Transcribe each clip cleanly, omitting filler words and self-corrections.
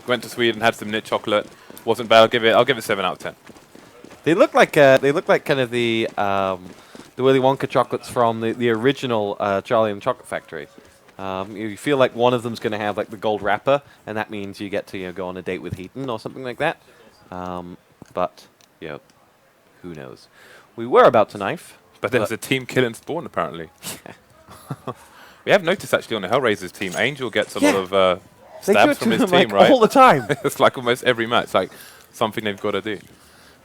went to Sweden, had some knit chocolate. Wasn't bad. I'll give it 7 out of 10. They look like kind of the Willy Wonka chocolates from the original Charlie and the Chocolate Factory. You feel like one of them's going to have like the gold wrapper, and that means you get to go on a date with Heaton or something like that. But who knows? We were about to knife, But there was a team kill and spawn apparently. We have noticed actually on the Hellraisers team, Angel gets a lot of stabs from his team, right? All the time. It's like almost every match, like something they've got to do.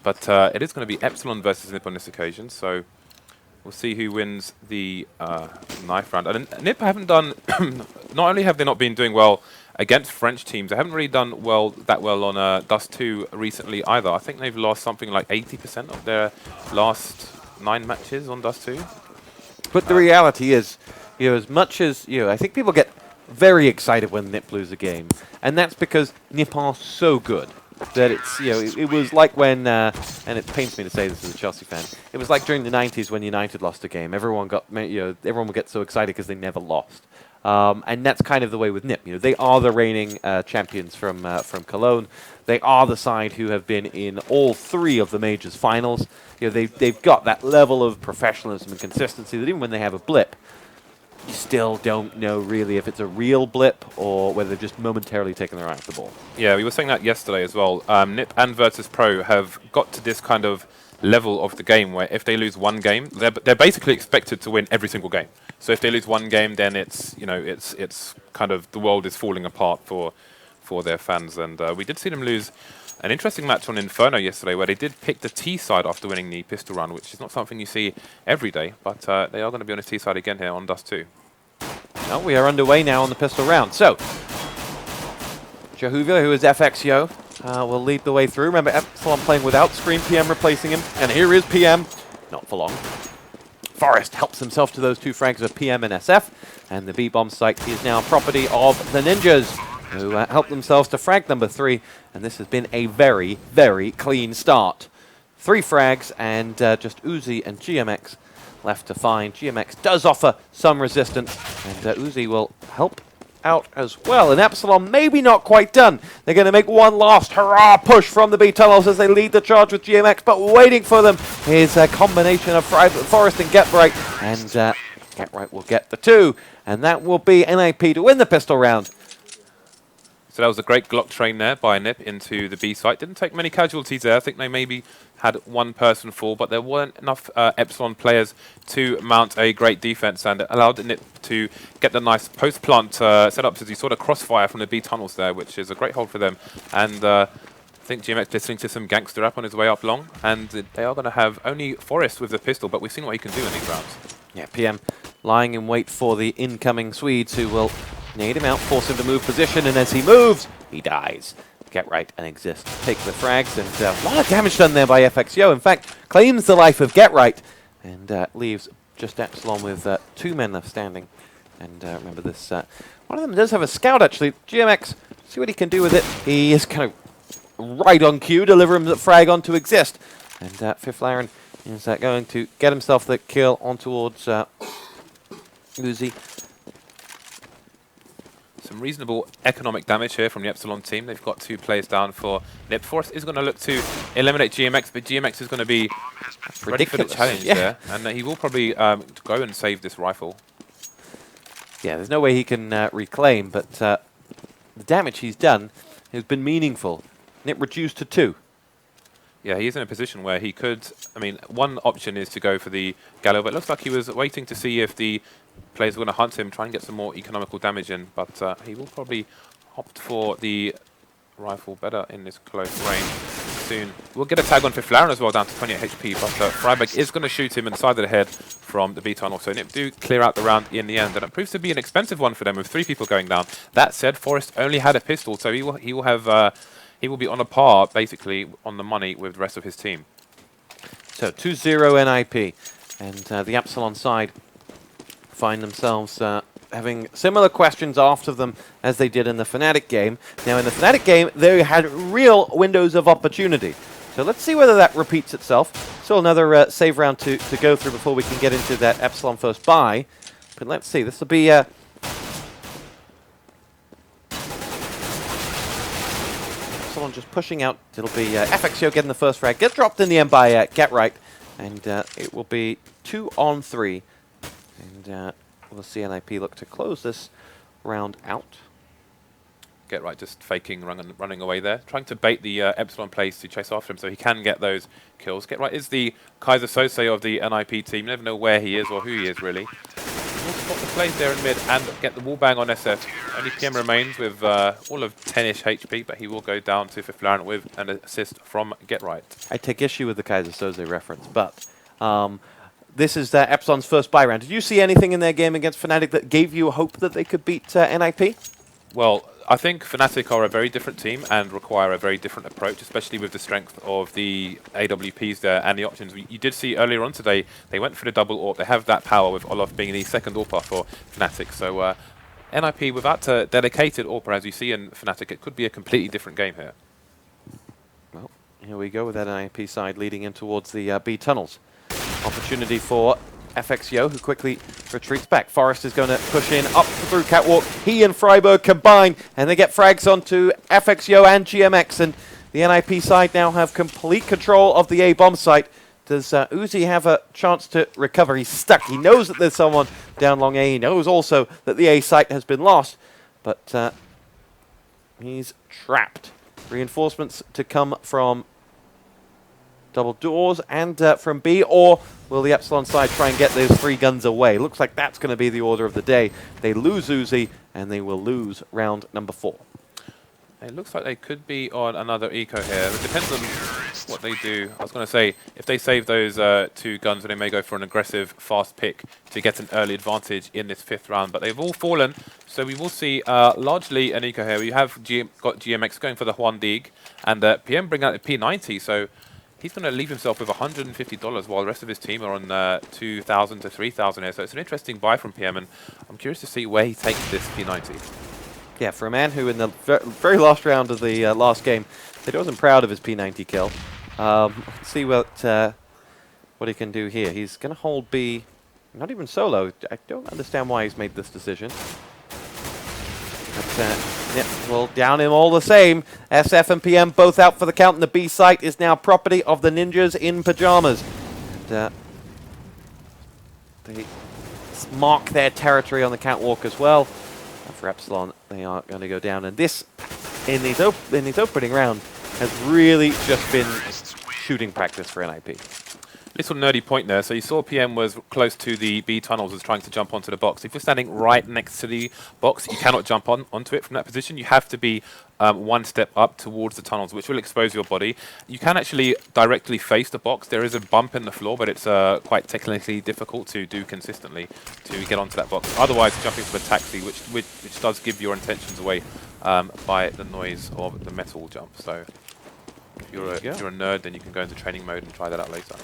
But it is going to be Epsilon versus Nip on this occasion, so we'll see who wins the knife round. And Nip haven't done, not only have they not been doing well against French teams, they haven't really done that well on Dust 2 recently either. I think they've lost something like 80% of their last 9 matches on Dust 2. But the reality is, as much as, I think people get very excited when Nip lose a game, and that's because Nip are so good that it's, it was like when, and it pains me to say this as a Chelsea fan, it was like during the 90s when United lost a game. Everyone would get so excited because they never lost. And that's kind of the way with Nip. They are the reigning champions from Cologne. They are the side who have been in all 3 of the majors finals. They've got that level of professionalism and consistency that even when they have a blip, you still don't know really if it's a real blip or whether they're just momentarily taking their eye off the ball. Yeah, we were saying that yesterday as well. Nip and Virtus Pro have got to this kind of level of the game where if they lose one game, they're basically expected to win every single game. So if they lose one game, then it's it's kind of the world is falling apart for their fans. And we did see them lose an interesting match on Inferno yesterday where they did pick the T side after winning the pistol round, which is not something you see every day, but they are going to be on the T side again here on Dust 2. Well, we are underway now on the pistol round. So, Jahuvia, who is FXYO, will lead the way through. Remember, Epsilon playing without Scream PM replacing him, and here is PM. Not for long. Forest helps himself to those 2 frags of PM and SF, and the B-bomb site is now property of the Ninjas, who helped themselves to frag number 3, and this has been a very, very clean start. 3 frags and just Uzi and GMX left to find. GMX does offer some resistance, and Uzi will help out as well. And Epsilon maybe not quite done. They're going to make one last hurrah push from the B tunnels as they lead the charge with GMX, but waiting for them is a combination of Forest and Getright, and Getright will get the 2, and that will be NIP to win the pistol round. So that was a great Glock train there by Nip into the B site. Didn't take many casualties there. I think they maybe had 1 person fall, but there weren't enough Epsilon players to mount a great defense, and it allowed Nip to get the nice post-plant setups as you saw the crossfire from the B tunnels there, which is a great hold for them. And I think GMX listening to some gangster rap on his way up long, and they are going to have only Forest with the pistol, but we've seen what he can do in these rounds. Yeah, PM lying in wait for the incoming Swedes, who will nade him out, force him to move position, and as he moves, he dies. Getright and Exist take the frags, and a lot of damage done there by FXYO. In fact, claims the life of Getright, and leaves just Epsilon with 2 men left standing. And remember this, one of them does have a scout actually. GMX, see what he can do with it. He is kind of right on cue, delivering the frag onto Exist. And Fifth Laren is going to get himself the kill on towards Uzi. Some reasonable economic damage here from the Epsilon team. They've got 2 players down for Nip. Forest is going to look to eliminate GMX, but GMX is going to be ready for the challenge there. And he will probably go and save this rifle. Yeah, there's no way he can reclaim, but the damage he's done has been meaningful. Nip reduced to 2. Yeah, he is in a position where he could... I mean, one option is to go for the Gallo, but it looks like he was waiting to see if the players were going to hunt him, try and get some more economical damage in, but he will probably opt for the rifle better in this close range soon. We'll get a tag on Fifth Laren as well, down to 28 HP, but Freiberg is going to shoot him in the side of the head from the B tunnel, so Nip do clear out the round in the end, and it proves to be an expensive one for them with 3 people going down. That said, Forest only had a pistol, so he will have... he will be on a par, basically, on the money with the rest of his team. So 2-0 NIP, and the Epsilon side find themselves having similar questions after them as they did in the Fnatic game. Now, in the Fnatic game, they had real windows of opportunity. So let's see whether that repeats itself. Still another save round to go through before we can get into that Epsilon first buy. But let's see, this will be... Epsilon just pushing out. It'll be FXO getting the first frag. Gets dropped in the end by Get Right. And it will be 2 on 3. And we'll see NIP look to close this round out. Get Right just faking, running away there. Trying to bait the Epsilon plays to chase after him so he can get those kills. Get Right is the Kaiser Sose of the NIP team. You never know where he is or who he is, really. We'll spot the plays there in mid and get the wall bang on SF. Only PM remains with all of 10-ish HP, but he will go down to FIFLaren with an assist from Get Right. I take issue with the Kaiser Soze reference, but this is Epsilon's first buy round. Did you see anything in their game against Fnatic that gave you hope that they could beat NIP? Well, I think Fnatic are a very different team and require a very different approach, especially with the strength of the AWPs there and the options. You did see earlier on today, they went for the double AWP. They have that power with Olaf being the second AWPer for Fnatic. So NIP, without a dedicated AWPer, as you see in Fnatic, it could be a completely different game here. Well, here we go with that NIP side leading in towards the B tunnels. Opportunity for FXO, who quickly retreats back. Forest is going to push in up through Catwalk. He and Freiburg combine, and they get frags onto FXO and GMX. And the NIP side now have complete control of the A bomb site. Does Uzi have a chance to recover? He's stuck. He knows that there's someone down long A. He knows also that the A site has been lost, but he's trapped. Reinforcements to come from double doors and from B, or will the Epsilon side try and get those 3 guns away? Looks like that's going to be the order of the day. They lose Uzi, and they will lose round number 4. It looks like they could be on another eco here. It depends on what they do. I was going to say, if they save those 2 guns, then they may go for an aggressive, fast pick to get an early advantage in this 5th round. But they've all fallen, so we will see largely an eco here. We have got GMX going for the Juan Dig, and PM bring out the P90, so he's going to leave himself with $150 while the rest of his team are on 2,000 to 3,000 here. So it's an interesting buy from PM, and I'm curious to see where he takes this P90. Yeah, for a man who in the very last round of the last game said he wasn't proud of his P90 kill. Let's see what he can do here. He's going to hold B, not even solo. I don't understand why he's made this decision. But, yeah, well, down him all the same. SF and PM both out for the count, and the B site is now property of the ninjas in Pyjamas. And, they mark their territory on the catwalk as well. For Epsilon, they are going to go down, and this, in these opening round, has really just been shooting practice for NIP. Little nerdy point there. So you saw PM was close to the B tunnels, was trying to jump onto the box. If you're standing right next to the box, you cannot jump onto it from that position. You have to be 1 step up towards the tunnels, which will expose your body. You can actually directly face the box. There is a bump in the floor, but it's quite technically difficult to do consistently to get onto that box. Otherwise, jumping from a taxi, which does give your intentions away by the noise of the metal jump. So if you're a nerd, then you can go into training mode and try that out later.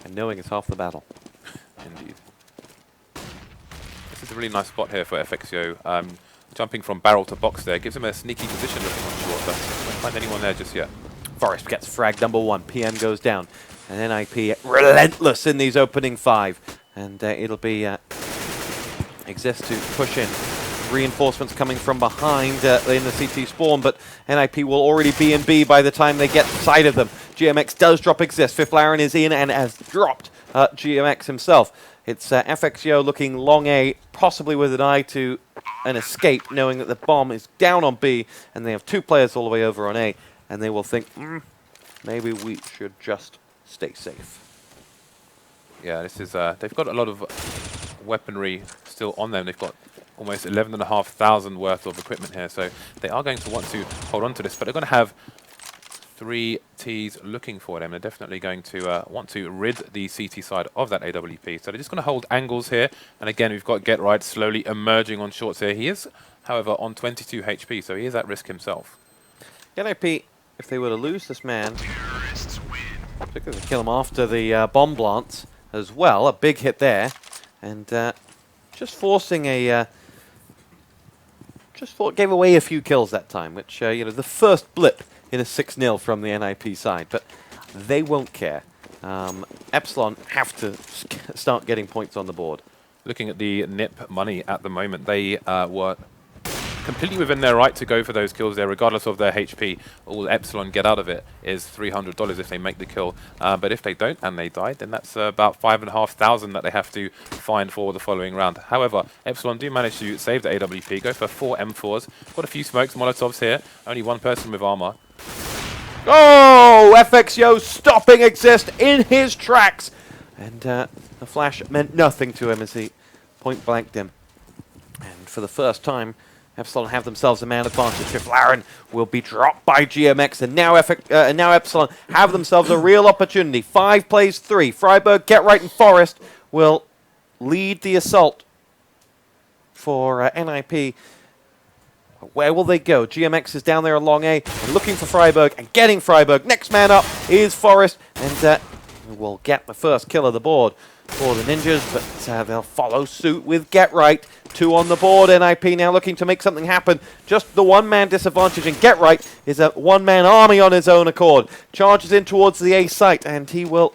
And knowing is half the battle. Indeed. This is a really nice spot here for FXO. Jumping from barrel to box there gives him a sneaky position looking on short, but won't find anyone there just yet. Forest gets frag number 1. PM goes down. And NIP relentless in these opening 5. And it'll be Exist to push in. Reinforcements coming from behind in the CT spawn, but NIP will already be in B by the time they get sight of them. GMX does drop Exist. FIFLaren is in and has dropped GMX himself. It's FXO looking long A, possibly with an eye to an escape, knowing that the bomb is down on B, and they have 2 players all the way over on A, and they will think, maybe we should just stay safe. Yeah, this is they've got a lot of weaponry still on them. They've got almost 11,500 worth of equipment here, so they are going to want to hold on to this, but they're going to have 3 Ts looking for them. They're definitely going to want to rid the CT side of that AWP, so they're just going to hold angles here, and again we've got Get Right slowly emerging on shorts here. He is, however, on 22 HP, so he is at risk himself. NIP, if they were to lose this man, particularly kill him after the bomb plants as well, a big hit there, and just forcing a gave away a few kills that time, which, you know, the first blip in a 6-0 from the NIP side, but they won't care. Epsilon have to start getting points on the board. Looking at the NIP money at the moment, they were completely within their right to go for those kills there, regardless of their HP. All Epsilon get out of it is $300 if they make the kill. But if they don't and they die, then that's about 5,500 that they have to find for the following round. However, Epsilon do manage to save the AWP, go for 4 M4s. Got a few smokes, Molotovs here. Only one person with armor. Oh, FXIO stopping Exist in his tracks. And the flash meant nothing to him as he point blanked him. And for the first time, Epsilon have themselves a man advantage. If Laren will be dropped by GMX, and now Epsilon have themselves a real opportunity. 5 plays 3. Freiburg, Get Right, and Forest will lead the assault for NIP. Where will they go? GMX is down there along A, and looking for Freiburg and getting Freiburg. Next man up is Forest, and will get the first kill of the board for the Ninjas, but they'll follow suit with Get Right. 2 on the board. NIP now looking to make something happen. Just the one-man disadvantage, and Get Right is a one-man army on his own accord. Charges in towards the A site, and he will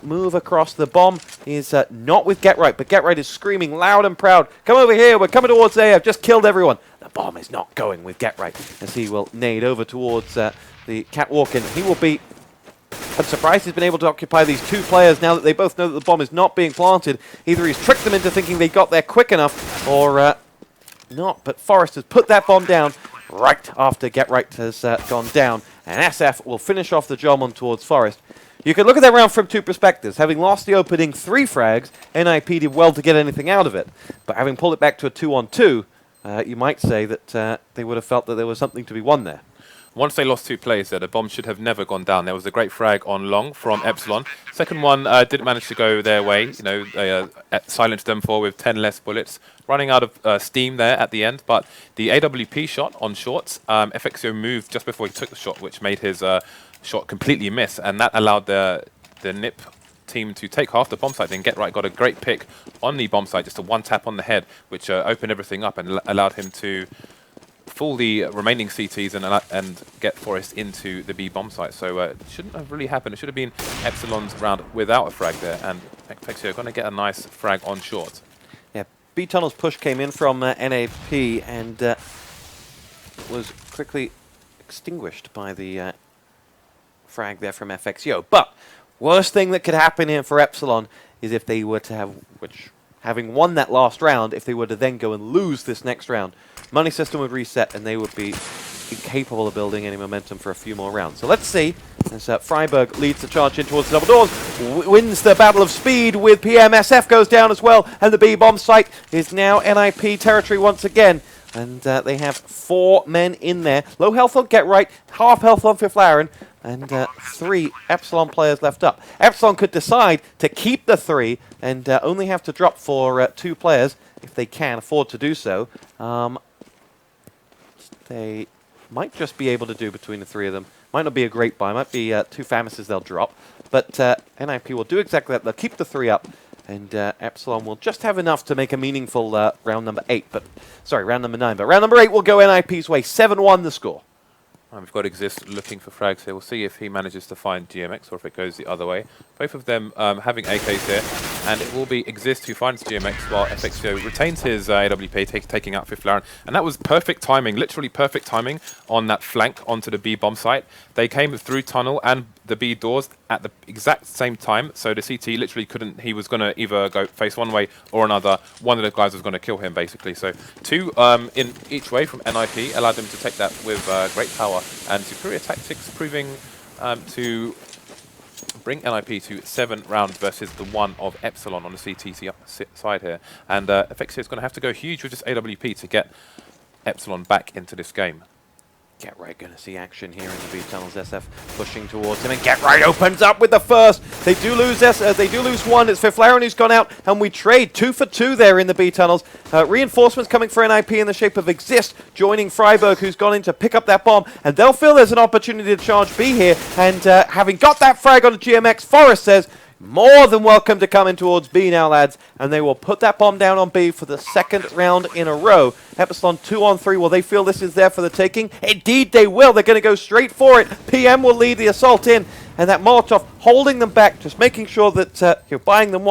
move across. The bomb is not with Get Right, but Get Right is screaming loud and proud, "Come over here, we're coming towards A, I've just killed everyone." The bomb is not going with Get Right, as he will nade over towards the catwalk, and he will be... I'm surprised he's been able to occupy these 2 players now that they both know that the bomb is not being planted. Either he's tricked them into thinking they got there quick enough, or not. But Forrest has put that bomb down right after Get Right has gone down, and SF will finish off the job on towards Forest. You can look at that round from 2 perspectives. Having lost the opening 3 frags, NIP did well to get anything out of it. But having pulled it back to a 2-on-2, you might say that they would have felt that there was something to be won there. Once they lost 2 plays there, the bomb should have never gone down. There was a great frag on long from Epsilon. Second one didn't manage to go their way. You know, they silenced them with 10 less bullets. Running out of steam there at the end, but the AWP shot on shorts, FXIO moved just before he took the shot, which made his shot completely miss, and that allowed the NIP team to take half the bomb site. Then Get Right got a great pick on the bomb site, just a 1 tap on the head, which opened everything up and allowed him to fool the remaining CTs and get Forest into the B bomb site. So it shouldn't have really happened. It should have been Epsilon's round without a frag there, and FXIO going to get a nice frag on short. Yeah, B Tunnel's push came in from NAP and was quickly extinguished by the frag there from FXIO. But worst thing that could happen here for Epsilon is if they were to have, having won that last round, if they were to then go and lose this next round, money system would reset and they would be incapable of building any momentum for a few more rounds. So let's see, as Freiburg leads the charge in towards the double doors, wins the battle of speed with PM. SF goes down as well, and the B bomb site is now NIP territory once again. And they have 4 men in there. Low health on Get Right, half health on Fifth Laren, and 3 Epsilon players left up. Epsilon could decide to keep the 3 and only have to drop for 2 players if they can afford to do so. They might just be able to do between the 3 of them. Might not be a great buy, might be 2 Famouses they'll drop. But NIP will do exactly that. They'll keep the 3 up, and Epsilon will just have enough to make a meaningful round number 8. But sorry, round number 9. But round number 8 will go NIP's way. 7-1 the score. We've got Exist looking for frags here. We'll see if he manages to find GMX or if it goes the other way. Both of them having AKs here, and it will be Exist who finds GMX while FXIO retains his AWP, taking out Fifth Laren. And that was perfect timing, literally perfect timing on that flank onto the B bomb site. They came through tunnel and the B doors at the exact same time, so the CT literally couldn't, he was going to either go face one way or another. One of the guys was going to kill him, basically. So 2 in each way from NIP allowed them to take that with great power and superior tactics, proving to bring NIP to 7 rounds versus the 1 of Epsilon on the CT side here. And FXIO is going to have to go huge with this AWP to get Epsilon back into this game. Get Right going to see action here in the B tunnels. SF pushing towards him, and Get Right opens up with the first. They do lose they do lose 1. It's Fifth Laren who's gone out, and we trade 2 for 2 there in the B tunnels. Reinforcements coming for NIP in the shape of Exist, joining Freiburg, who's gone in to pick up that bomb, and they'll feel there's an opportunity to charge B here. And having got that frag on the GMX, Forrest says, more than welcome to come in towards B now, lads. And they will put that bomb down on B for the 2nd round in a row. Epsilon 2-on-3. Will they feel this is there for the taking? Indeed they will. They're going to go straight for it. PM will lead the assault in. And that Molotov holding them back, just making sure that you're buying them,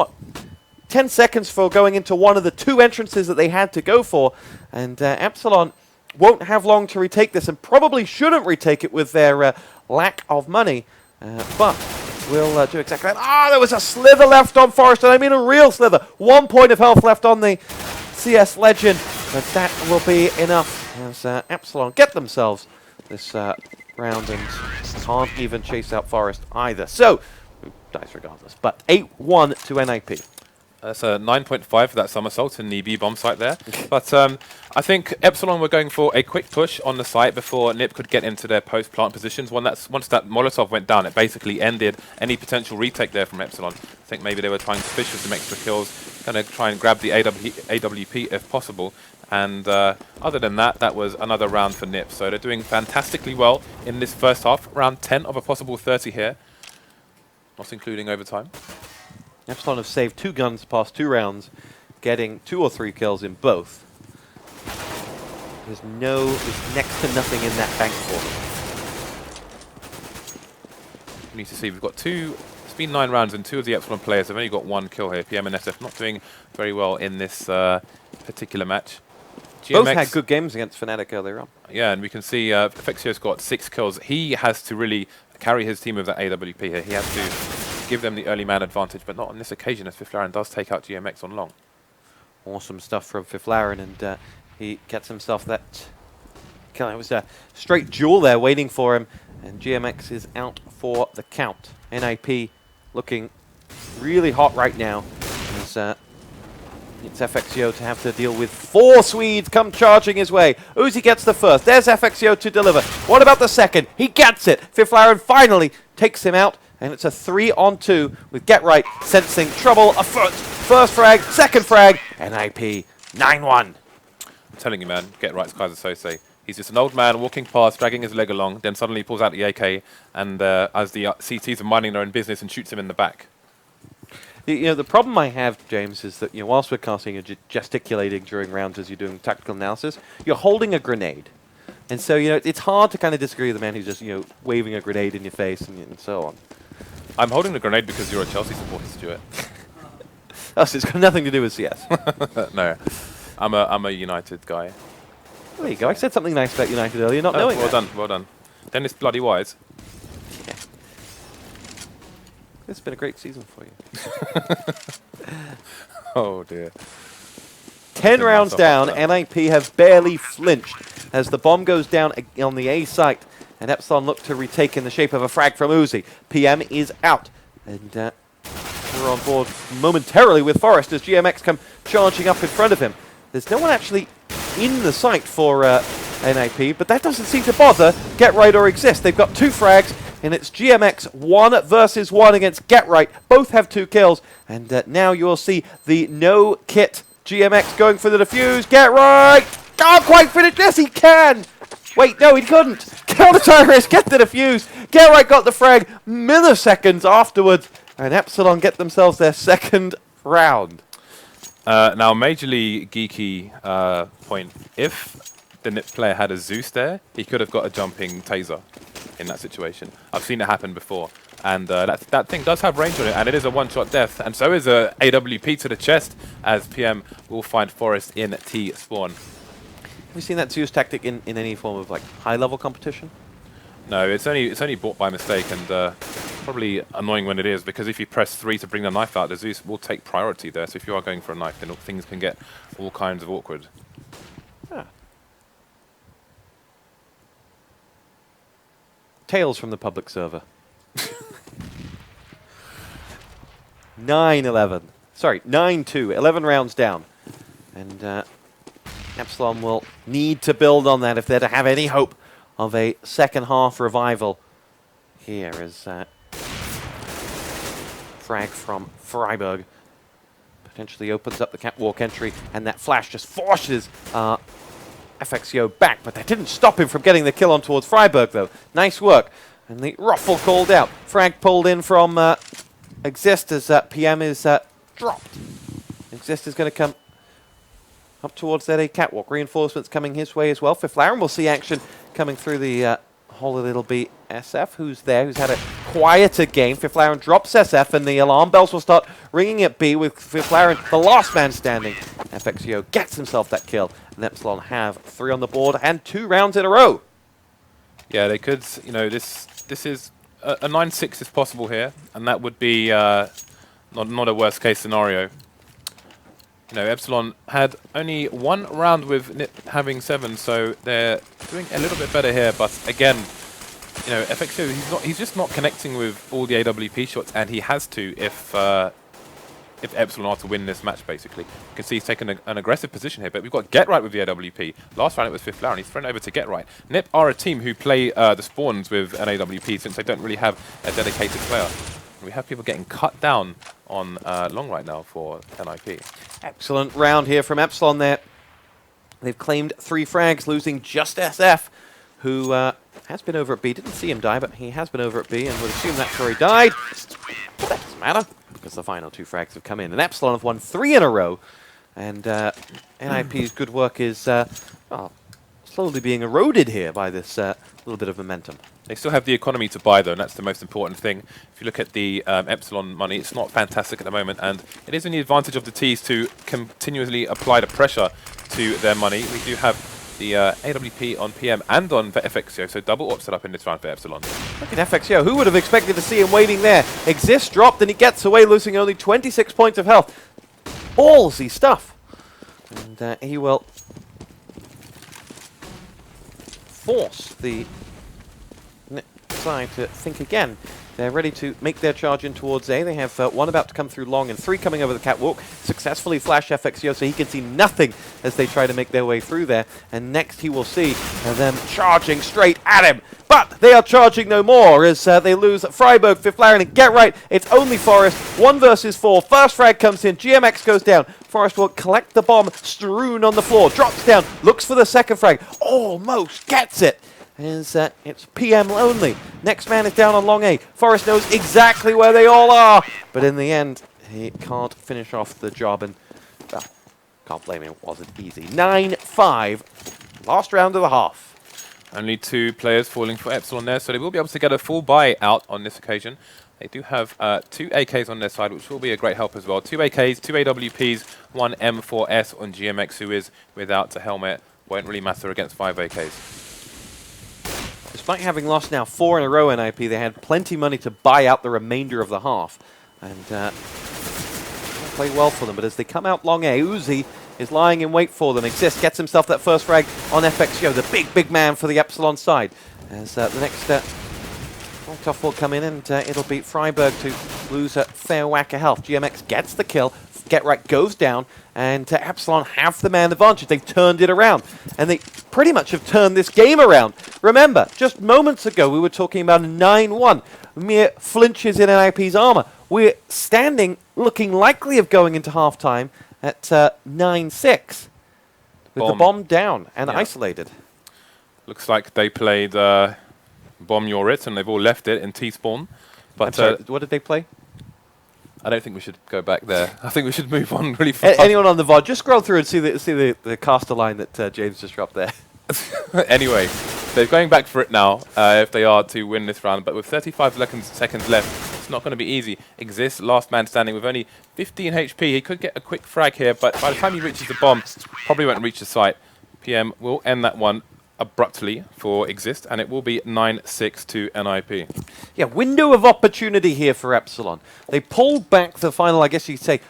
10 seconds for going into one of the 2 entrances that they had to go for. And Epsilon won't have long to retake this and probably shouldn't retake it with their lack of money. But we'll do exactly that. Ah, there was a slither left on Forest, and I mean a real slither. 1 point of health left on the CS Legend, but that will be enough as Epsilon get themselves this round and can't even chase out Forest either. So, dies regardless, but 8-1 to NIP. That's a 9.5 for that somersault in the B-bomb site there. But I think Epsilon were going for a quick push on the site before NIP could get into their post-plant positions. Once that Molotov went down, it basically ended any potential retake there from Epsilon. I think maybe they were trying to fish for some extra kills, going to try and grab the AWP if possible. And other than that, that was another round for NIP. So they're doing fantastically well in this first half. Round 10 of a possible 30 here, not including overtime. Epsilon have saved 2 guns past 2 rounds, getting 2 or 3 kills in both. There's next to nothing in that bank for them. We need to see, we've got it's been 9 rounds and 2 of the Epsilon players have only got 1 kill here. PM and SF not doing very well in this particular match. Both had good games against Fnatic earlier on. Yeah, and we can see FACEIT's got 6 kills. He has to really carry his team with that AWP here. He has to give them the early man advantage, but not on this occasion as Fiflaren does take out GMX on long. Awesome stuff from Fiflaren, and he gets himself that kill. It was a straight duel there waiting for him, and GMX is out for the count. NIP looking really hot right now. As, it's FXIO to have to deal with 4 Swedes come charging his way. Uzi gets the first. There's FXIO to deliver. What about the second? He gets it. Fiflaren finally takes him out. And it's a 3-on-2 with Get Right sensing trouble afoot. First frag, second frag, NIP 9-1. I'm telling you, man, Get Right's Kaiser Sose. He's just an old man walking past, dragging his leg along, then suddenly pulls out the AK, and as the CTs are minding their own business, and shoots him in the back. You know, the problem I have, James, is that whilst we're casting and gesticulating during rounds as you're doing tactical analysis, you're holding a grenade. And so, it's hard to kind of disagree with the man who's just, waving a grenade in your face and so on. I'm holding the grenade because you're a Chelsea supporter, Stuart. Oh, so it's got nothing to do with CS. No, I'm a United guy. There you go. I said something nice about United earlier, not knowing well that. done, well done. Dennis bloody wise. Yeah. It's been a great season for you. Oh dear. 10 rounds down, NIP have barely flinched as the bomb goes down on the A site. And Epsilon look to retake in the shape of a frag from Uzi. PM is out. And we're on board momentarily with Forest as GMX come charging up in front of him. There's no one actually in the site for NIP, but that doesn't seem to bother Get Right or Exist. They've got 2 frags, and it's GMX 1 versus 1 against Get Right. Both have 2 kills. And now you will see the no-kit GMX going for the defuse. Get Right! Can't quite finish. Yes, he can! Wait, no, he couldn't. Counter-terrorist, get the defuse. Get Right got the frag milliseconds afterwards. And Epsilon get themselves their 2nd round. Now, majorly geeky point. If the NIP player had a Zeus there, he could have got a jumping taser in that situation. I've seen it happen before. And that thing does have range on it, and it is a one-shot death. And so is a AWP to the chest, as PM will find Forest in T-spawn. Have you seen that Zeus tactic in any form of high-level competition? No, it's only bought by mistake, and probably annoying when it is, because if you press 3 to bring the knife out, the Zeus will take priority there. So if you are going for a knife, then things can get all kinds of awkward. Ah. Tales from the public server. 9-11. Sorry, 9-2. 11 rounds down. And Epsilon will need to build on that if they're to have any hope of a second half revival. Here is frag from Freiburg. Potentially opens up the catwalk entry, and that flash just forces FXIO back, but that didn't stop him from getting the kill on towards Freiburg, though. Nice work. And the ruffle called out. Frag pulled in from Exist as PM is dropped. Exist is going to come up towards that A catwalk. Reinforcements coming his way as well. Fiflaren will see action coming through the hole. It'll be SF who's there, who's had a quieter game. Fiflaren drops SF, and the alarm bells will start ringing at B with Fiflaren, the last man standing. FXIO gets himself that kill, and Epsilon have 3 on the board and 2 rounds in a row. Yeah, they could, you know, this is a 9-6 is possible here, and that would be not a worst case scenario. You know, Epsilon had only 1 round with NiP having 7, so they're doing a little bit better here. But again, you know, FXO, he's just not connecting with all the AWP shots, and he has to if Epsilon are to win this match, basically. You can see he's taken an aggressive position here, but we've got Get Right with the AWP. Last round it was 5th Flower, and he's thrown over to Get Right. NiP are a team who play the spawns with an AWP since they don't really have a dedicated player. And we have people getting cut down on long right now for NIP. Excellent round here from Epsilon there. They've claimed 3 frags, losing just SF, who has been over at B. Didn't see him die, but he has been over at B, and would assume that's where he died. But that doesn't matter, because the final 2 frags have come in. And Epsilon have won 3 in a row, and NIP's good work is well, slowly being eroded here by this little bit of momentum. They still have the economy to buy, though, and that's the most important thing. If you look at the Epsilon money, it's not fantastic at the moment, and it is in the advantage of the Ts to continuously apply the pressure to their money. We do have the AWP on PM and on FXO, so double op set up in this round for Epsilon. Look at FXO. Who would have expected to see him waiting there? Exist dropped, and he gets away, losing only 26 points of health. Ballsy stuff. And he will force the side to think again. They're ready to make their charge in towards A. They have 1 about to come through long and 3 coming over the catwalk. Successfully flash FXO so he can see nothing as they try to make their way through there. And next he will see them charging straight at him. But they are charging no more as they lose Freiburg, 5th Laren, and Get Right. It's only Forest. 1 versus 4. First frag comes in. GMX goes down. Forest will collect the bomb strewn on the floor. Drops down. Looks for the second frag. Almost gets it. It's PM only. Next man is down on long A. Forest knows exactly where they all are. But in the end, he can't finish off the job. And, well, can't blame him. It wasn't easy. 9-5. Last round of the half. Only 2 players falling for Epsilon there, so they will be able to get a full buy out on this occasion. They do have 2 AKs on their side, which will be a great help as well. 2 AKs, 2 AWPs, 1 M4S on GMX, who is without a helmet. Won't really matter against 5 AKs. Despite having lost now 4 in a row NIP, they had plenty money to buy out the remainder of the half. And play well for them, but as they come out long A, Uzi is lying in wait for them. Exist gets himself that first frag on FXO, the big man for the Epsilon side. As the next tough will come in, and it'll beat Freiburg to lose a fair whack of health. GMX gets the kill. Get Right goes down, and Epsilon have the man advantage. They've turned it around, and they pretty much have turned this game around. Remember, just moments ago we were talking about a 9-1, mere flinches in NIP's armor. We're standing, looking likely of going into halftime at 9-6, with the bomb down and isolated. Looks like they played Bomb Your It, and they've all left it in T-spawn. But sorry, what did they play? I don't think we should go back there. I think we should move on really fast. Anyone on the VOD, just scroll through and see the caster line that James just dropped there. Anyway, they're going back for it now if they are to win this round. But with 35 seconds left, it's not going to be easy. Exist, last man standing with only 15 HP. He could get a quick frag here, but by the time he reaches the bomb, probably won't reach the site. PM will end that one abruptly for Exist, and it will be 9-6 to NIP. Yeah, window of opportunity here for Epsilon. They pulled back the final, I guess you could say,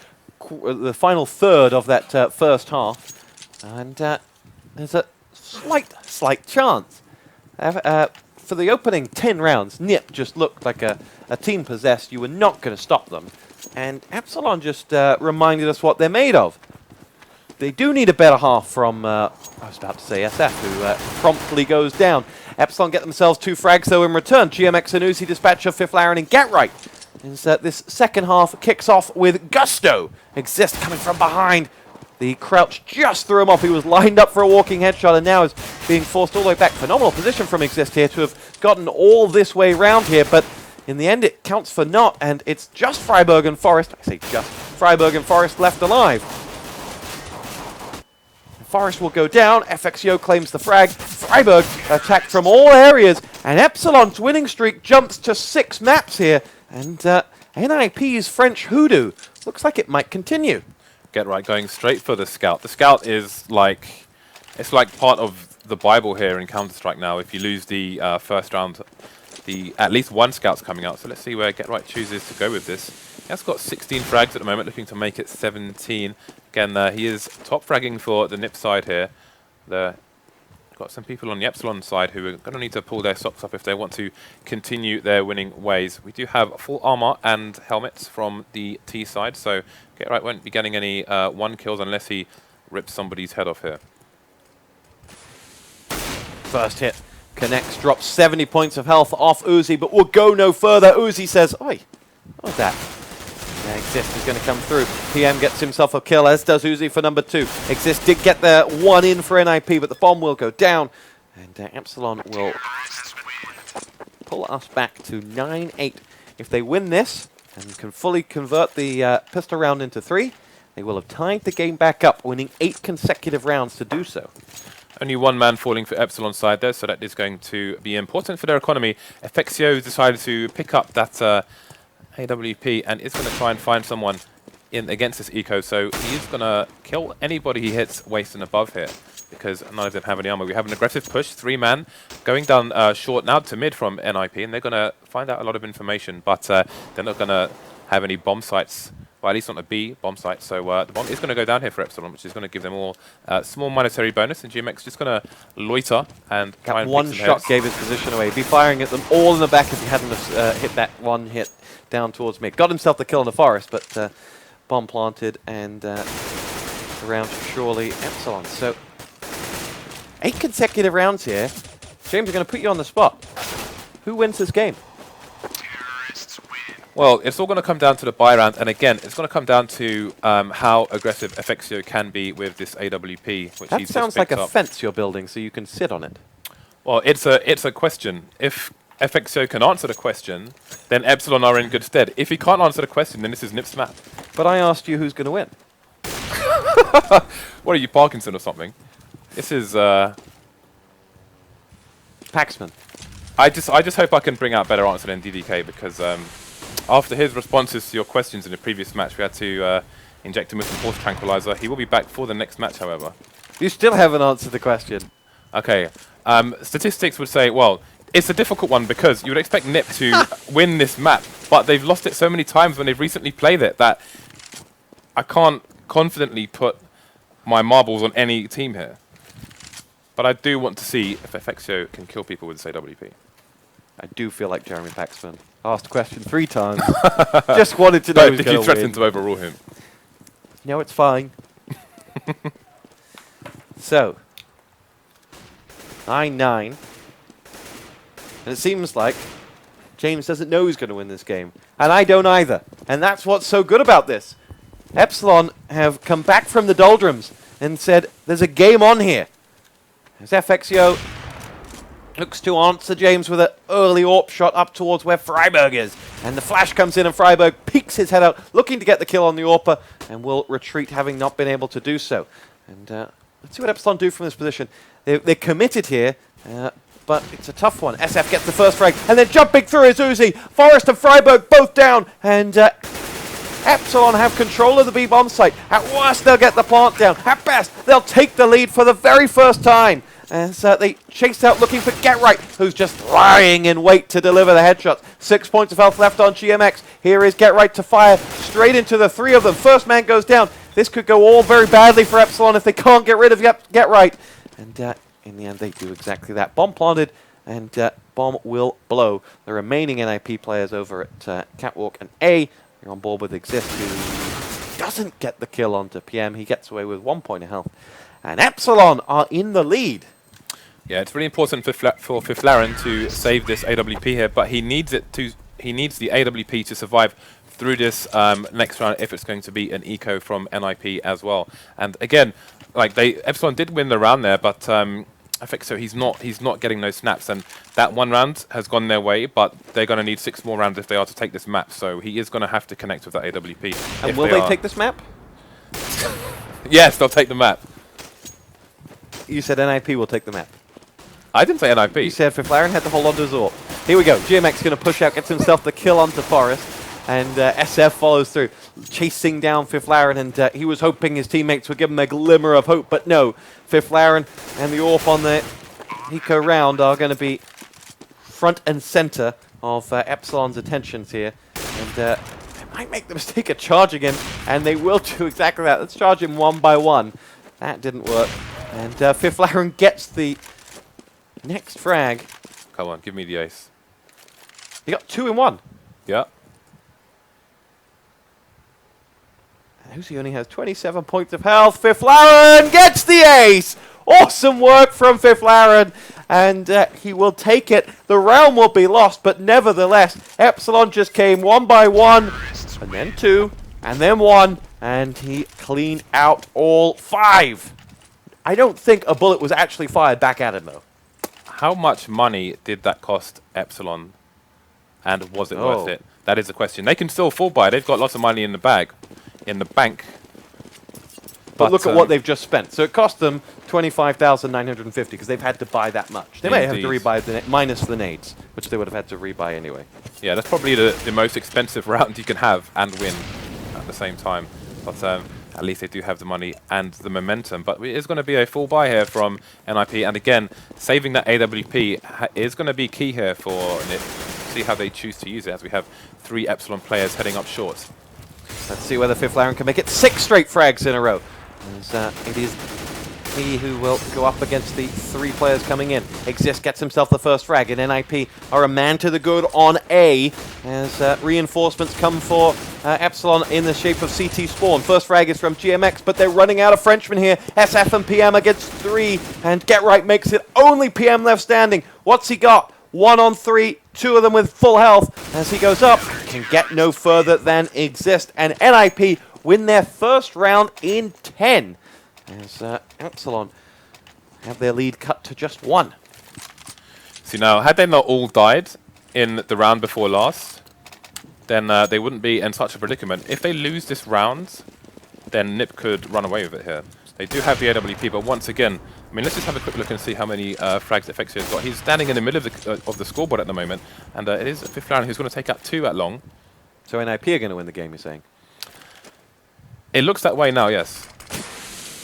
the final third of that first half, and there's a slight chance. For the opening 10 rounds, NiP just looked like a team possessed. You were not going to stop them, and Epsilon just reminded us what they're made of. They do need a better half from, I was about to say SF, who promptly goes down. Epsilon get themselves 2 frags, though, in return. GMX and Uzi dispatch of 5th Laren and Get Right. This second half kicks off with gusto. Exist coming from behind. The crouch just threw him off. He was lined up for a walking headshot and now is being forced all the way back. Phenomenal position from Exist here to have gotten all this way round here, but in the end it counts for naught, and it's just Freiburg and Forest, I say just, Freiburg and Forest left alive. Forest will go down. FXIO claims the frag. Freiburg attacked from all areas. And Epsilon's winning streak jumps to 6 maps here. And NIP's French hoodoo looks like it might continue. Get Right going straight for the Scout. The Scout is like, it's like part of the Bible here in Counter-Strike now. If you lose the first round, at least one Scout's coming out. So let's see where Get Right chooses to go with this. He has got 16 frags at the moment, looking to make it 17. Again, he is top fragging for the NIP side here. Got some people on the Epsilon side who are going to need to pull their socks up if they want to continue their winning ways. We do have full armor and helmets from the T side, so Get Right won't be getting any 1 kills unless he rips somebody's head off here. First hit connects, drops 70 points of health off Uzi, but will go no further. Uzi says, oi, what was that? Exist is going to come through. PM gets himself a kill, as does Uzi for number 2. Exist did get the 1 in for NIP, but the bomb will go down. And Epsilon will pull us back to 9-8. If they win this and can fully convert the pistol round into 3, they will have tied the game back up, winning 8 consecutive rounds to do so. Only 1 man falling for Epsilon's side there, so that is going to be important for their economy. FACEIT decided to pick up that AWP and is going to try and find someone in against this eco, so he is going to kill anybody he hits waist and above here because none of them have any armor. We have an aggressive push, 3-man, going down short now to mid from NIP, and they're going to find out a lot of information, but they're not going to have any bomb sites, well, at least not a B bomb site, so the bomb is going to go down here for Epsilon, which is going to give them all small monetary bonus, and GMX just going to loiter and try and one shot gave his position away. He'd be firing at them all in the back if he hadn't hit that one hit down towards mid. Got himself the kill in the forest, but bomb planted and around surely Epsilon. So 8 consecutive rounds here. James, are going to put you on the spot. Who wins this game? Well, it's all going to come down to the buy round, and again, it's going to come down to how aggressive FACEIT can be with this AWP, which that sounds like a fence you're building, so you can sit on it. Well, it's a question. If FACEIT can answer the question, then Epsilon are in good stead. If he can't answer the question, then this is NIP's map. But I asked you who's going to win. What are you, Parkinson or something? This is Paxman. I just hope I can bring out a better answer than DDK because after his responses to your questions in the previous match, we had to inject him with some horse tranquilizer. He will be back for the next match, however. You still haven't answered the question. Okay. Statistics would say, well, it's a difficult one because you would expect NIP to win this map, but they've lost it so many times when they've recently played it that I can't confidently put my marbles on any team here. But I do want to see if FACEIT can kill people with this AWP. I do feel like Jeremy Paxman. Asked the question 3 times. Just wanted to know who's going to win. You threatened to overrule him. No, it's fine. So, 9-9. And it seems like James doesn't know who's going to win this game. And I don't either. And that's what's so good about this. Epsilon have come back from the doldrums and said, there's a game on here. As FACEIT looks to answer James with an early AWP shot up towards where Freiburg is. And the flash comes in and Freiburg peeks his head out, looking to get the kill on the AWPer, and will retreat, having not been able to do so. And let's see what Epsilon do from this position. They're committed here, but it's a tough one. SF gets the first frag, and then jumping through is Uzi. Forrest and Freiburg both down, and Epsilon have control of the B bomb site. At worst, they'll get the plant down. At best, they'll take the lead for the very first time. As they chased out looking for Get Right, who's just lying in wait to deliver the headshots. 6 points of health left on GMX. Here is Get Right to fire straight into the 3 of them. First man goes down. This could go all very badly for Epsilon if they can't get rid of Get Right. And in the end, they do exactly that. Bomb planted, and bomb will blow. The remaining NIP players over at Catwalk and A are on board with Exist, who doesn't get the kill onto PM. He gets away with 1 point of health. And Epsilon are in the lead. Yeah, it's really important for Fiflaren to save this AWP here, but he needs it to. He needs the AWP to survive through this next round if it's going to be an eco from NIP as well. And again, like Epsilon did win the round there, but I think so. He's not getting those snaps, and that 1 round has gone their way. But they're going to need 6 more rounds if they are to take this map. So he is going to have to connect with that AWP. And will they take this map? Yes, they'll take the map. You said NIP will take the map. I didn't say NIP. You said Fiflaren had to hold on to his AWP. Here we go. GMX going to push out, gets himself the kill onto Forest. and SF follows through, chasing down Fifth Laren, and he was hoping his teammates would give him a glimmer of hope, but no. Fifth Laren and the AWP on the eco round are going to be front and center of Epsilon's attentions here, and they might make the mistake of charging him, and they will do exactly that. Let's charge him one by one. That didn't work, and Fifth Laren gets the next frag. Come on, give me the ace. He got 2 in 1. Yeah. Uzi only has 27 points of health. Fifth Laren gets the ace! Awesome work from Fifth Laren, and he will take it. The round will be lost, but nevertheless, Epsilon just came 1 by 1, and then 2, and then 1, and he cleaned out all 5. I don't think a bullet was actually fired back at him, though. How much money did that cost Epsilon, and was it worth it? That is the question. They can still fall by. They've got lots of money in the bag, in the bank. But look at what they've just spent. So it cost them 25,950 because they've had to buy that much. They may have to rebuy minus the nades, which they would have had to rebuy anyway. Yeah, that's probably the most expensive round you can have and win at the same time. But at least they do have the money and the momentum. But it is going to be a full buy here from NIP. And again, saving that AWP is going to be key here for NIP. See how they choose to use it as we have 3 Epsilon players heading up short. Let's see whether Fifth Laren can make it 6 straight frags in a row. As, it is he who will go up against the 3 players coming in. Exist gets himself the first frag, and NIP are a man to the good on A as reinforcements come for Epsilon in the shape of CT Spawn. First frag is from GMX, but they're running out of Frenchmen here. SF and PM against 3, and Get Right makes it only PM left standing. What's he got? 1 on 3, 2 of them with full health. As he goes up, can get no further than Exist, and NIP win their first round in 10. As Epsilon have their lead cut to just 1. See now, had they not all died in the round before last, then they wouldn't be in such a predicament. If they lose this round, then NIP could run away with it here. They do have the AWP, but once again, I mean, let's just have a quick look and see how many frags FACEIT has got. He's standing in the middle of the scoreboard at the moment, and it is Fifth Laren who's going to take out 2 at long. So NIP are going to win the game, you're saying? It looks that way now, yes.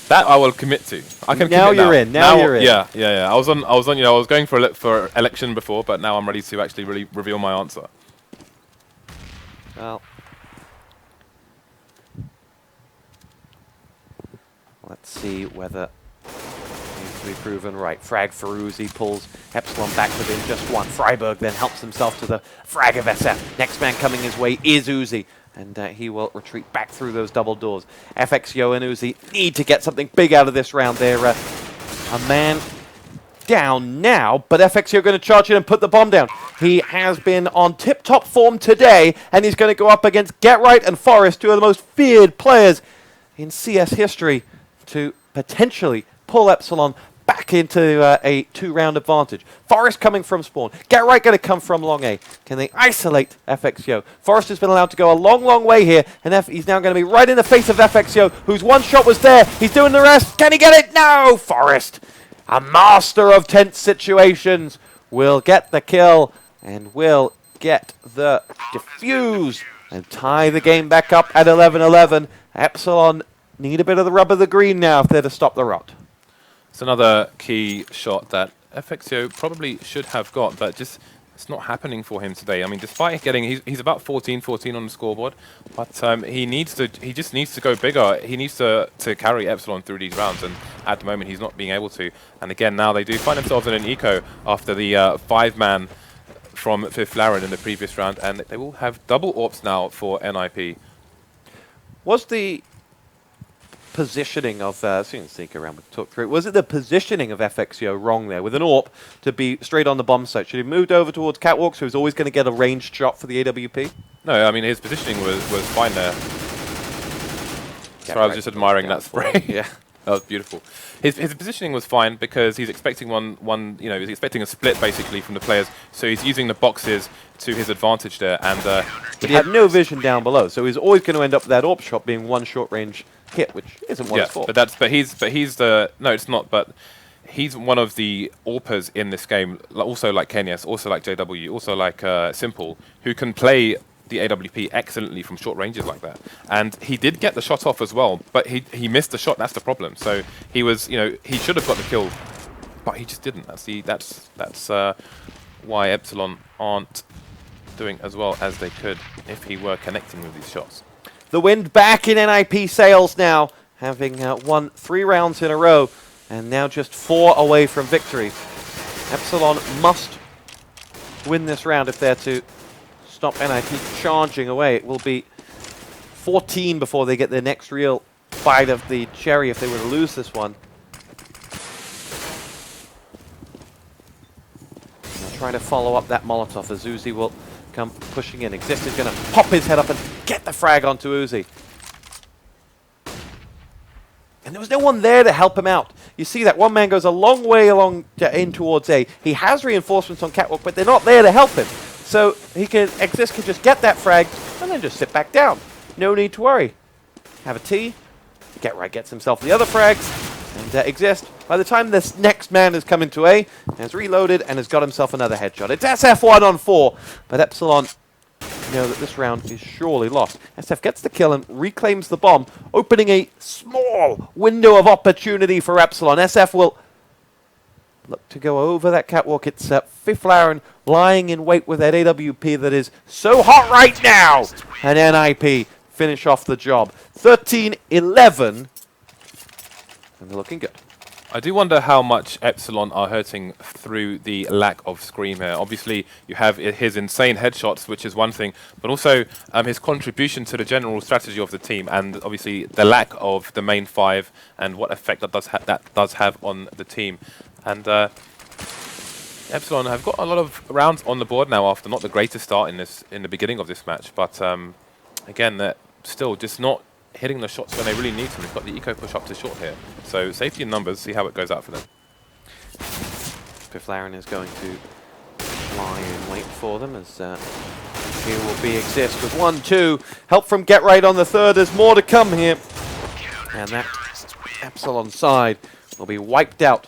That I will commit to. I can now commit you're in. Now you're in. Yeah. I was on. You know, I was going for election before, but now I'm ready to actually really reveal my answer. Well, let's see whether needs to be proven right. Frag Feruzi pulls Epsilon back within just 1. Freiburg then helps himself to the frag of SF. Next man coming his way is Uzi, and he will retreat back through those double doors. FXYO and Uzi need to get something big out of this round. They're a man down now, but FXYO going to charge in and put the bomb down. He has been on tip-top form today, and he's going to go up against Get Right and Forest, 2 of the most feared players in CS history, to potentially pull Epsilon back into a 2-round advantage. Forest coming from spawn. Get Right going to come from long A. Can they isolate FXYO? Forest has been allowed to go a long, long way here, and he's now going to be right in the face of FXYO, whose one shot was there. He's doing the rest. Can he get it? No! Forest, a master of tense situations, will get the kill and will get the defuse and tie the game back up at 11-11. Epsilon need a bit of the rub of the green now if they're to stop the rot. It's another key shot that FXYO probably should have got, but just it's not happening for him today. I mean, despite getting, he's about 14-14 on the scoreboard, but he just needs to go bigger. He needs to carry Epsilon through these rounds, and at the moment he's not being able to. And again, now they do find themselves in an eco after the 5-man from Fifth Laren in the previous round, and they will have double AWPs now for NIP. Was the positioning of, so you can sneak around, we can talk through it. Was it the positioning of FXYO wrong there with an AWP to be straight on the bomb site? Should he have moved over towards Catwalk so he was always going to get a ranged shot for the AWP? No, I mean, his positioning was fine there. So I was just admiring that spray. Yeah. That was beautiful. His positioning was fine because he's expecting he's expecting a split basically from the players. So he's using the boxes to his advantage there, and but he had no vision down below, so he's always going to end up with that AWP shot being one short range hit, which isn't what it's for. But he's the no, it's not. But he's one of the AWPers in this game, also like Kenyas, also like JW, also like Simple, who can play the AWP excellently from short ranges like that. And he did get the shot off as well, but he missed the shot. That's the problem. So he was, you know, he should have got the kill, but he just didn't. That's why Epsilon aren't doing as well as they could if he were connecting with these shots. The wind back in NIP sails now, having won 3 rounds in a row, and now just 4 away from victory. Epsilon must win this round if they're to stop NIP charging away. It will be 14 before they get their next real bite of the cherry if they were to lose this one. Now trying to follow up that Molotov as Uzi will come pushing in. Exist is going to pop his head up and get the frag onto Uzi. And there was no one there to help him out. You see that one man goes a long way along in towards A. He has reinforcements on catwalk, but they're not there to help him. So Exist can just get that frag and then just sit back down. No need to worry. Have a T. Get right gets himself the other frags. And Exist, by the time this next man has come into A, has reloaded and has got himself another headshot. It's SF1 on 4, but Epsilon know that this round is surely lost. SF gets the kill and reclaims the bomb, opening a small window of opportunity for Epsilon. SF will look to go over that catwalk. It's FACEIT lying in wait with that AWP that is so hot right now. And NIP finish off the job. 13-11. And they're looking good. I do wonder how much Epsilon are hurting through the lack of Scream here. Obviously, you have his insane headshots, which is one thing, but also his contribution to the general strategy of the team, and obviously the lack of the main 5 and what effect that does have on the team. And Epsilon have got a lot of rounds on the board now after not the greatest start in the beginning of this match, but again, they're still just not hitting the shots when they really need to. They've got the eco push up to short here. So safety in numbers, see how it goes out for them. FACEIT is going to lie in wait for them as here will be Exist with 1-2. Help from Get Right on the 3rd. There's more to come here. And that Epsilon side will be wiped out.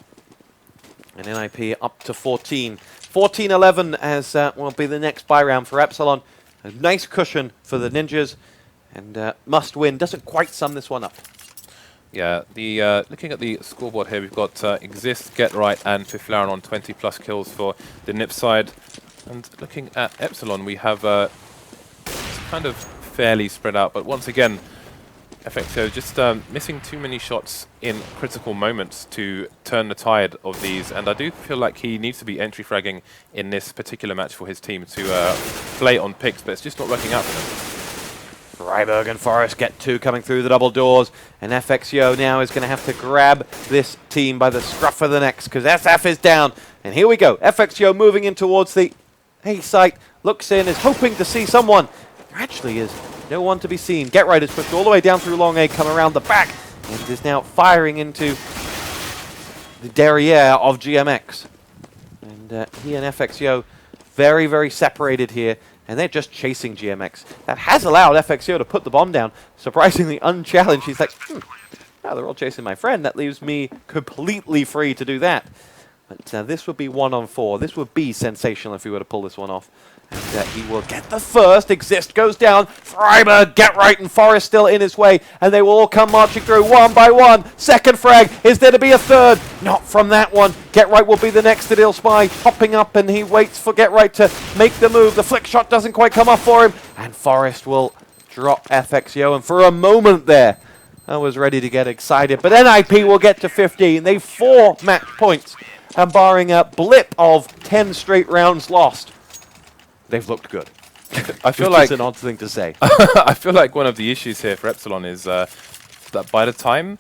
And NIP up to 14. 14-11 as will be the next buy round for Epsilon. A nice cushion for the Ninjas. And must win. Doesn't quite sum this one up. Yeah, looking at the scoreboard here, we've got Exist, Get Right, and FACEIT on 20+ kills for the NIP side. And looking at Epsilon, we have it's kind of fairly spread out. But once again, FXO just missing too many shots in critical moments to turn the tide of these. And I do feel like he needs to be entry fragging in this particular match for his team to play on picks, but it's just not working out for them. Freiburg and Forest get 2 coming through the double doors, and FXO now is going to have to grab this team by the scruff of the necks because SF is down. And here we go. FXO moving in towards the A site, looks in, is hoping to see someone. There actually is no one to be seen. Get Right is pushed all the way down through long A, come around the back, and is now firing into the derriere of GMX. And he and FXO very, very separated here. And they're just chasing GMX. That has allowed FXO to put the bomb down, surprisingly unchallenged. He's like, now they're all chasing my friend. That leaves me completely free to do that. But this would be 1-on-4. This would be sensational if he were to pull this one off. And he will get the first. Exist goes down. Freiburg, Get Right, and Forest still in his way. And they will all come marching through one by one. Second frag. Is there to be a third? Not from that one. Get Right will be the next that he'll spy. Hopping up, and he waits for Get Right to make the move. The flick shot doesn't quite come off for him. And Forest will drop FXO. And for a moment there, I was ready to get excited. But NIP will get to 15. They've 4 match points. And barring a blip of 10 straight rounds lost, they've looked good. I feel like it's an odd thing to say. I feel like one of the issues here for Epsilon is that by the time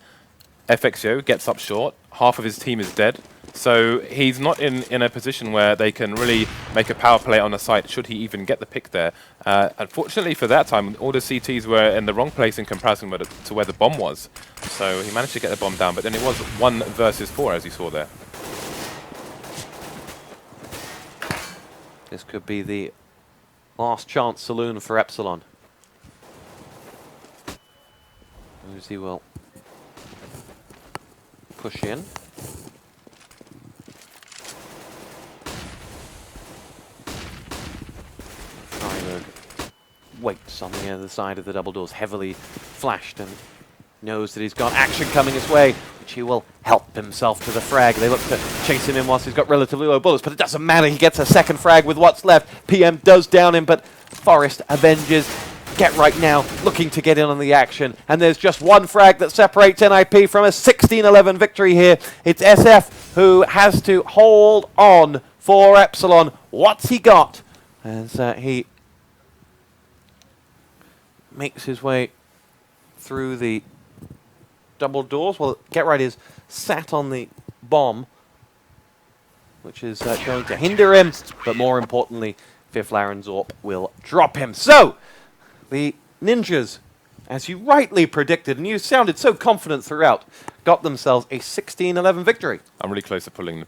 FXO gets up short, half of his team is dead. So he's not in a position where they can really make a power play on the site, should he even get the pick there. Unfortunately for that time, all the CTs were in the wrong place in comparison to where the bomb was. So he managed to get the bomb down, but then it was 1 versus 4, as you saw there. This could be the last chance saloon for Epsilon. Uzi will push in. Freiburg waits on the other side of the double doors, heavily flashed, and knows that he's got action coming his way, which he will help himself to the frag. They look to chase him in whilst he's got relatively low bullets, but it doesn't matter. He gets a second frag with what's left. PM does down him, but Forest avenges. Get right now, looking to get in on the action. And there's just one frag that separates NIP from a 16-11 victory here. It's SF who has to hold on for Epsilon. What's he got? As he makes his way through the double doors. Well, Get Right is sat on the bomb, which is going to hinder him. But more importantly, Fifth Larenzorp will drop him. So, the Ninjas, as you rightly predicted, and you sounded so confident throughout, got themselves a 16-11 victory. I'm really close to pulling